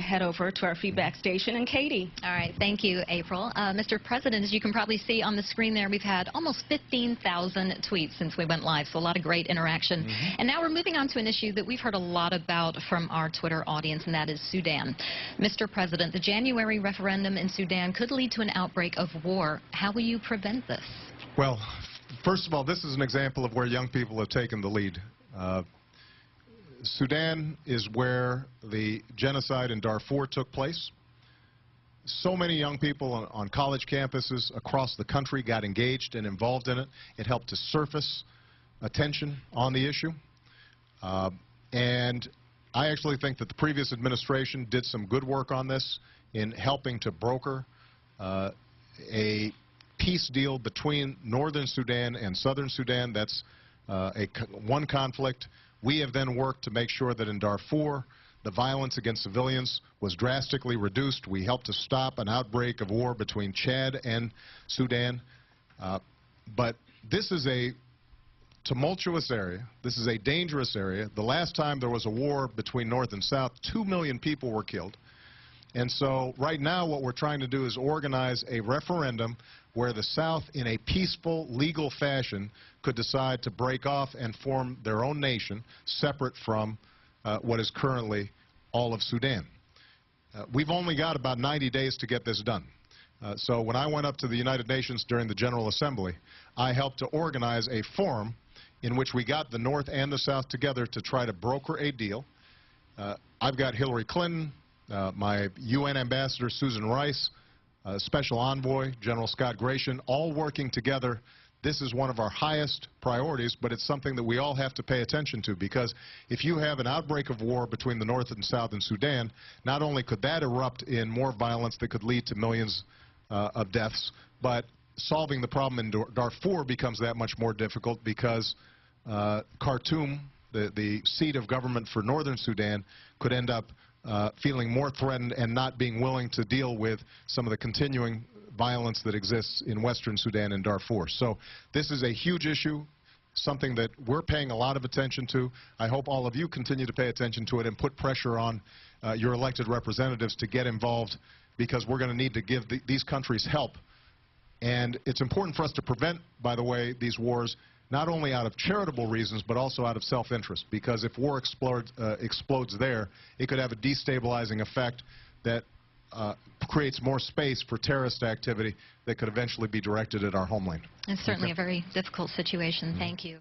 head over to our feedback station. And Katie. All right. Thank you, April. Mr. President, as you can probably see on the screen there, we've had almost 15,000 tweets since we went live, so a lot of great interaction. And now we're moving on to an issue that we've heard a lot about from our Twitter audience, and that is Sudan. Mr. President, the January referendum in Sudan could lead to an outbreak of war. How will you prevent this? Well, first of all, this is an example of where young people have taken the lead. Sudan is where the genocide in Darfur took place. So many young people on college campuses across the country got engaged and involved in it. It helped to surface attention on the issue. And I actually think that the previous administration did some good work on this in helping to broker a peace deal between northern Sudan and southern Sudan. That's one conflict. We have then worked to make sure that in Darfur, the violence against civilians was drastically reduced. We helped to stop an outbreak of war between Chad and Sudan. But this is a tumultuous area. This is a dangerous area. The last time there was a war between North and South, 2 million people were killed. And so right now what we're trying to do is organize a referendum where the South, in a peaceful, legal fashion, could decide to break off and form their own nation separate from what is currently all of Sudan. We've only got about 90 days to get this done. So when I went up to the United Nations during the General Assembly, I helped to organize a forum in which we got the North and the South together to try to broker a deal. I've got Hillary Clinton, my UN Ambassador Susan Rice, Special Envoy General Scott Gration, all working together. This is one of our highest priorities, but it's something that we all have to pay attention to, because if you have an outbreak of war between the North and South in Sudan, not only could that erupt in more violence that could lead to millions of deaths, but solving the problem in Darfur becomes that much more difficult, because Khartoum, the seat of government for northern Sudan, could end up feeling more threatened and not being willing to deal with some of the continuing violence that exists in western Sudan and Darfur. So this is a huge issue, something that we're paying a lot of attention to. I hope all of you continue to pay attention to it and put pressure on your elected representatives to get involved, because we're going to need to give these countries help. And it's important for us to prevent, by the way, these wars, not only out of charitable reasons, but also out of self-interest, because if war explodes there, it could have a destabilizing effect that creates more space for terrorist activity that could eventually be directed at our homeland. It's certainly a very difficult situation. Thank you.